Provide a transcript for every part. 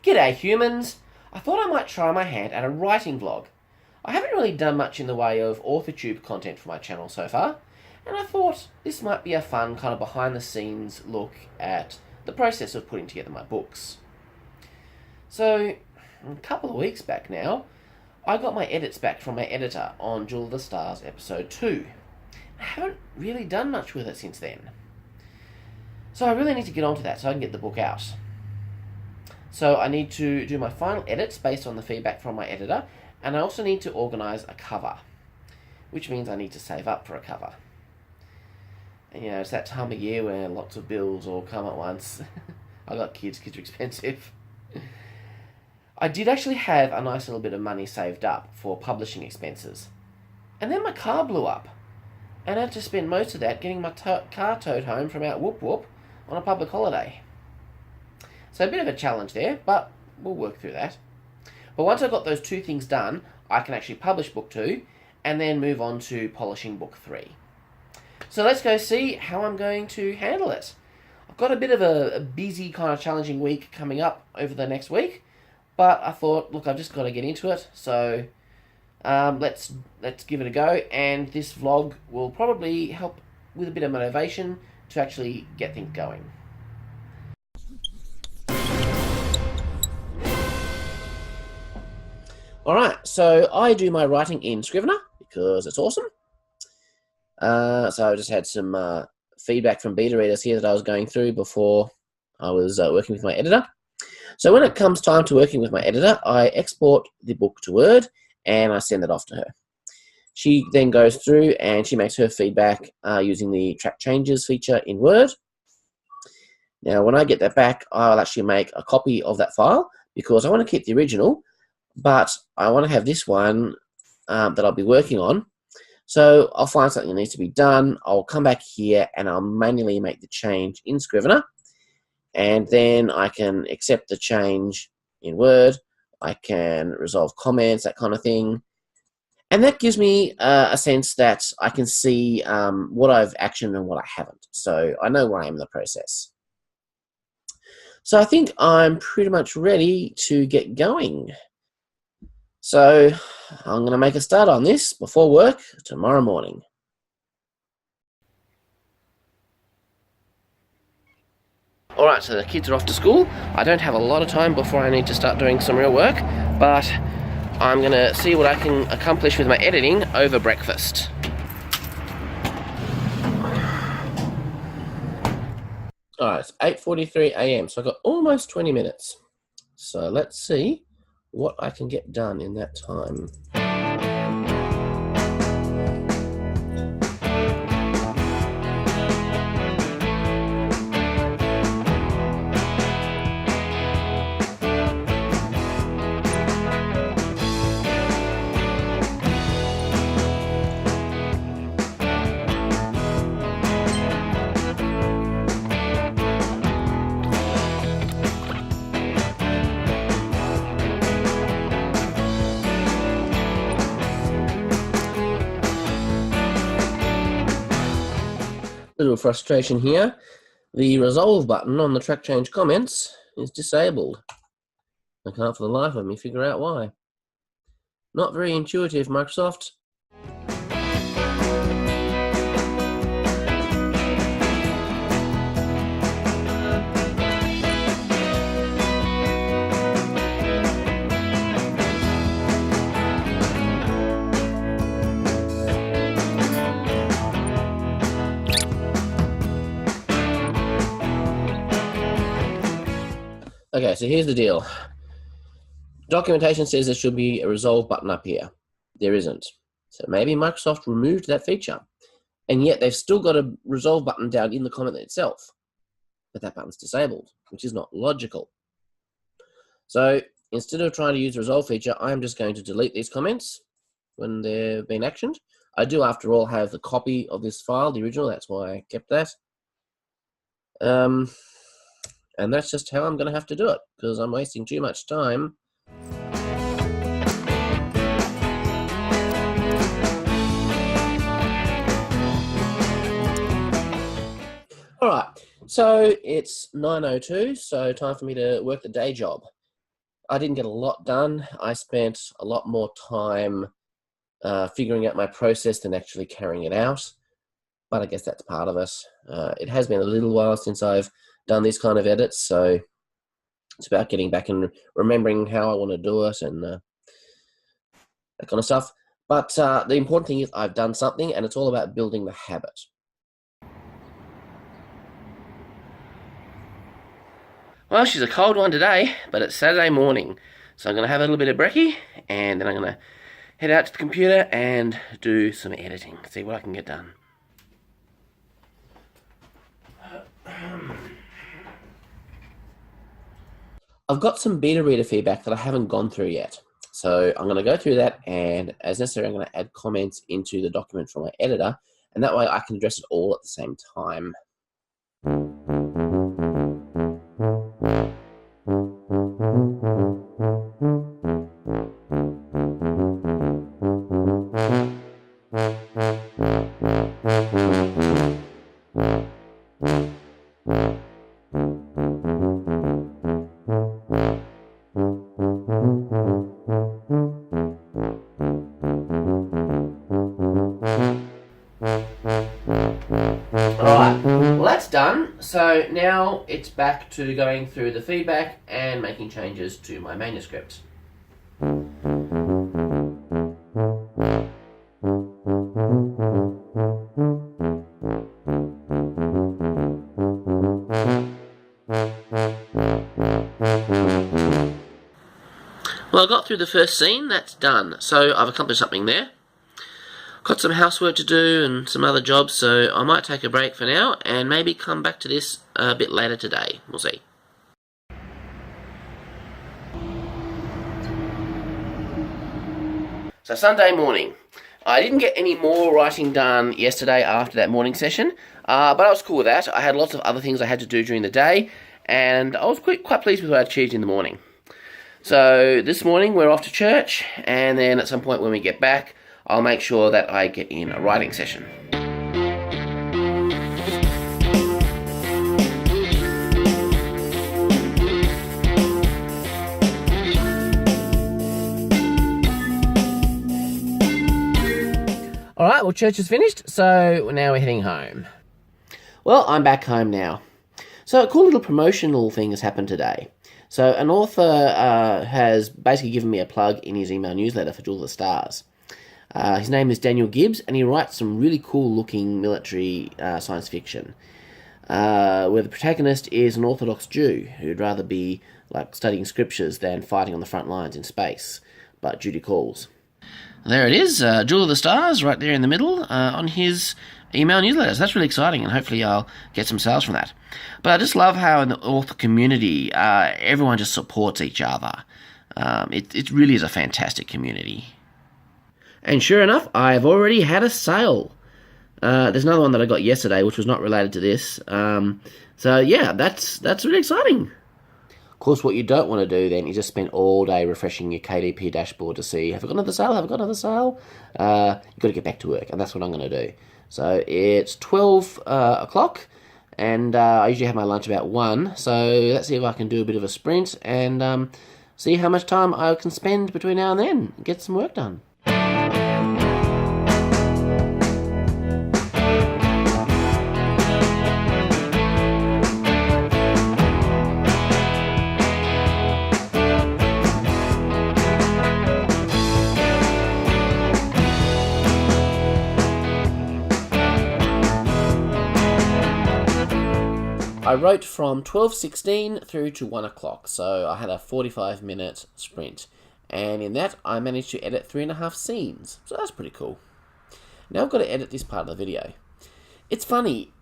G'day humans! I thought I might try my hand at a writing vlog. I haven't really done much in the way of authortube content for my channel so far, and I thought this might be a fun kind of behind the scenes look at the process of putting together my books. So, a couple of weeks back now, I got my edits back from my editor on Jewel of the Stars episode 2. I haven't really done much with it since then. So I really need to get onto that so I can get the book out. So I need to do my final edits based on the feedback from my editor, and I also need to organise a cover, which means I need to save up for a cover. And it's that time of year where lots of bills all come at once. I got kids are expensive. I did actually have a nice little bit of money saved up for publishing expenses. And then my car blew up, and I had to spend most of that getting my car towed home from out Whoop Whoop on a public holiday. So a bit of a challenge there, but we'll work through that. But once I've got those two things done, I can actually publish book 2 and then move on to polishing book 3. So let's go see how I'm going to handle it. I've got a bit of a busy kind of challenging week coming up over the next week, but I thought, look, I've just got to get into it. So let's give it a go, and this vlog will probably help with a bit of motivation to actually get things going. Alright, so I do my writing in Scrivener because it's awesome. So I just had some feedback from beta readers here that I was going through before I was working with my editor. So when it comes time to working with my editor, I export the book to Word and I send it off to her. She then goes through and she makes her feedback using the track changes feature in Word. Now when I get that back, I'll actually make a copy of that file because I want to keep the original, but I want to have this one that I'll be working on. So I'll find something that needs to be done. I'll come back here and I'll manually make the change in Scrivener. And then I can accept the change in Word. I can resolve comments, that kind of thing. And that gives me a sense that I can see what I've actioned and what I haven't. So I know where I am in the process. So I think I'm pretty much ready to get going. So I'm going to make a start on this before work tomorrow morning. Alright, so the kids are off to school. I don't have a lot of time before I need to start doing some real work, but I'm going to see what I can accomplish with my editing over breakfast. Alright, it's 8:43 AM, so I've got almost 20 minutes. So let's see what I can get done in that time. Little frustration here. The resolve button on the track change comments is disabled. I can't for the life of me figure out why. Not very intuitive, Microsoft. Okay, so here's the deal. Documentation says there should be a resolve button up here. There isn't. So maybe Microsoft removed that feature, and yet they've still got a resolve button down in the comment itself. But that button's disabled, which is not logical. So instead of trying to use the resolve feature, I'm just going to delete these comments when they've been actioned. I do, after all, have the copy of this file, the original. That's why I kept that. And that's just how I'm going to have to do it, because I'm wasting too much time. All right, so it's 9:02, so time for me to work the day job. I didn't get a lot done. I spent a lot more time figuring out my process than actually carrying it out. But I guess that's part of it. It has been a little while since I've done these kind of edits, so it's about getting back and remembering how I want to do it and that kind of stuff. But the important thing is I've done something, and it's all about building the habit. Well, she's a cold one today, but it's Saturday morning, so I'm going to have a little bit of brekkie, and then I'm going to head out to the computer and do some editing, see what I can get done. I've got some beta reader feedback that I haven't gone through yet. So I'm going to go through that, and as necessary, I'm going to add comments into the document from my editor, and that way I can address it all at the same time. Alright, well that's done. So now it's back to going through the feedback and making changes to my manuscript. Well, I got through the first scene, that's done. So I've accomplished something there. Got some housework to do and some other jobs, so I might take a break for now and maybe come back to this a bit later today. We'll see. So Sunday morning. I didn't get any more writing done yesterday after that morning session, but I was cool with that. I had lots of other things I had to do during the day, and I was quite pleased with what I achieved in the morning. So this morning we're off to church, and then at some point when we get back, I'll make sure that I get in a writing session. Alright, well church is finished, so now we're heading home. Well, I'm back home now. So a cool little promotional thing has happened today. So an author has basically given me a plug in his email newsletter for Jewel of the Stars. His name is Daniel Gibbs, and he writes some really cool-looking military science fiction, where the protagonist is an Orthodox Jew who'd rather be like studying scriptures than fighting on the front lines in space, but duty calls. There it is, Jewel of the Stars, right there in the middle, on his email newsletter. So that's really exciting, and hopefully I'll get some sales from that. But I just love how in the author community, everyone just supports each other. It really is a fantastic community. And sure enough, I've already had a sale. There's another one that I got yesterday, which was not related to this. So yeah, that's really exciting. Of course, what you don't want to do then is just spend all day refreshing your KDP dashboard to see, have I got another sale, have I got another sale? You've got to get back to work, and that's what I'm going to do. So it's 12 o'clock, and I usually have my lunch about 1, so let's see if I can do a bit of a sprint and see how much time I can spend between now and then and get some work done. I wrote from 12:16 through to 1 o'clock, so I had a 45-minute sprint, and in that I managed to edit 3.5 scenes, so that's pretty cool. Now I've got to edit this part of the video. It's funny,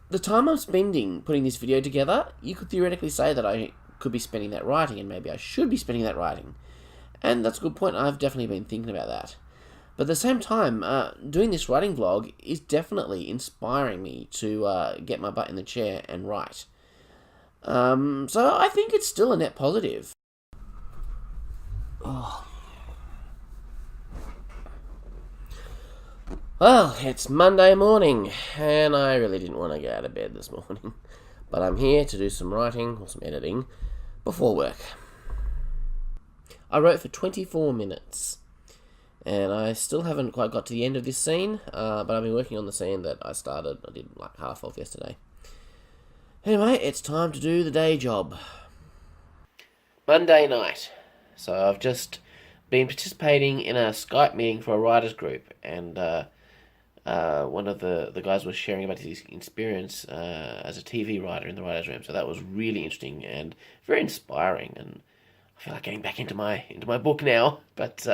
the time I'm spending putting this video together, you could theoretically say that I could be spending that writing, and maybe I should be spending that writing, and that's a good point. I've definitely been thinking about that. But at the same time, doing this writing vlog is definitely inspiring me to get my butt in the chair and write. So I think it's still a net positive. Oh. Well, it's Monday morning, and I really didn't want to get out of bed this morning. But I'm here to do some writing or some editing before work. I wrote for 24 minutes. And I still haven't quite got to the end of this scene, but I've been working on the scene that I did like half of yesterday. Anyway, it's time to do the day job. Monday night. So I've just been participating in a Skype meeting for a writers group, and one of the guys was sharing about his experience as a TV writer in the writers' room. So that was really interesting and very inspiring, and I feel like getting back into my book now. But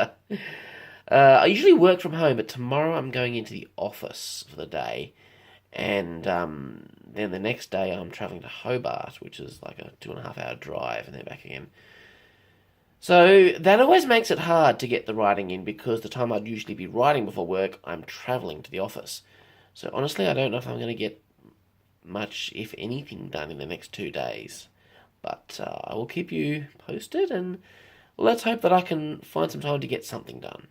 I usually work from home, but tomorrow I'm going into the office for the day, and then the next day I'm travelling to Hobart, which is like a 2.5 hour drive, and then back again. So that always makes it hard to get the writing in, because the time I'd usually be writing before work, I'm travelling to the office. So honestly, I don't know if I'm going to get much, if anything, done in the next 2 days. But I will keep you posted, and let's hope that I can find some time to get something done.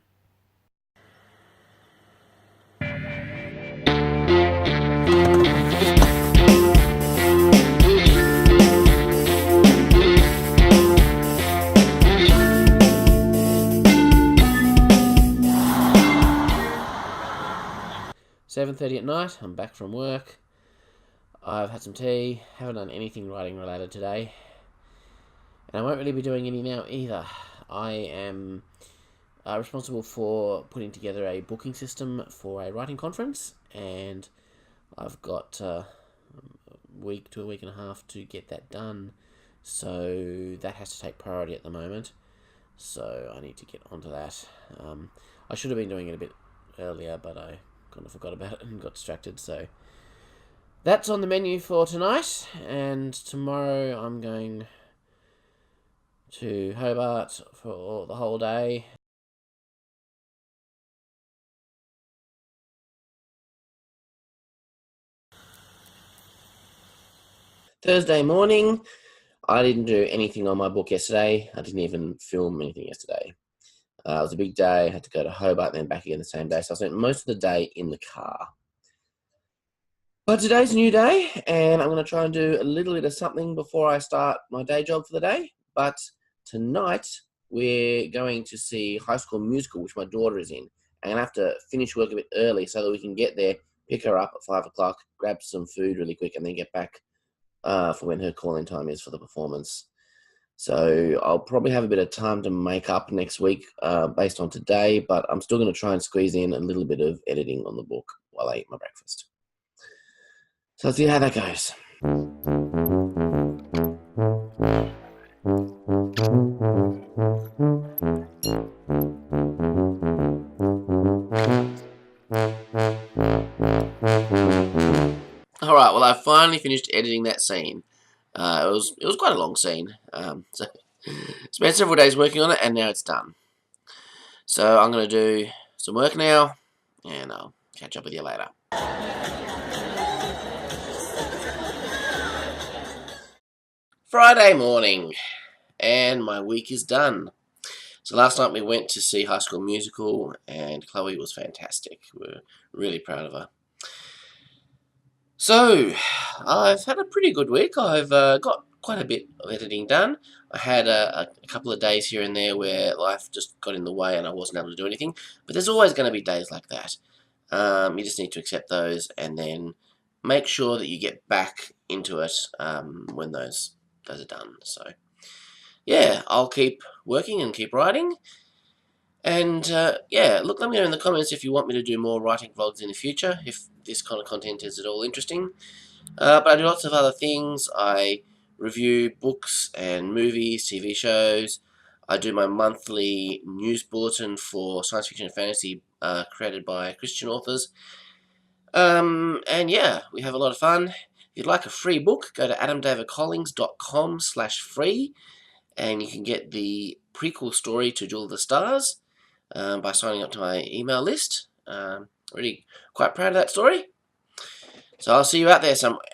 "7:30 at night, I'm back from work. I've had some tea, haven't done anything writing related today, and I won't really be doing any now either. I am responsible for putting together a booking system for a writing conference, and I've got a week to a week and a half to get that done, so that has to take priority at the moment, so I need to get onto that. I should have been doing it a bit earlier, but I kind of forgot about it and got distracted, so that's on the menu for tonight. And tomorrow I'm going to Hobart for the whole day. Thursday morning, I didn't do anything on my book yesterday. I didn't even film anything yesterday. It was a big day. I had to go to Hobart and then back again the same day, so I spent most of the day in the car. But today's a new day, and I'm going to try and do a little bit of something before I start my day job for the day. But tonight, we're going to see High School Musical, which my daughter is in. I'm going to have to finish work a bit early so that we can get there, pick her up at 5 o'clock, grab some food really quick, and then get back for when her call-in time is for the performance. So I'll probably have a bit of time to make up next week based on today, but I'm still going to try and squeeze in a little bit of editing on the book while I eat my breakfast. So let's see how that goes. All right, well, I finally finished editing that scene. It was quite a long scene, so spent several days working on it, and now it's done. So I'm going to do some work now, and I'll catch up with you later. Friday morning, and my week is done. So last night we went to see High School Musical, and Chloe was fantastic. We're really proud of her. So, I've had a pretty good week. I've got quite a bit of editing done. I had a couple of days here and there where life just got in the way and I wasn't able to do anything. But there's always going to be days like that. You just need to accept those and then make sure that you get back into it when those are done. So, yeah, I'll keep working and keep writing. And yeah, look, let me know in the comments if you want me to do more writing vlogs in the future, if this kind of content is at all interesting. But I do lots of other things. I review books and movies, TV shows. I do my monthly news bulletin for science fiction and fantasy created by Christian authors. And yeah, we have a lot of fun. If you'd like a free book, go to adamdavidcollins.com/free, and you can get the prequel story to Jewel of the Stars by signing up to my email list. Really quite proud of that story. So I'll see you out there somewhere.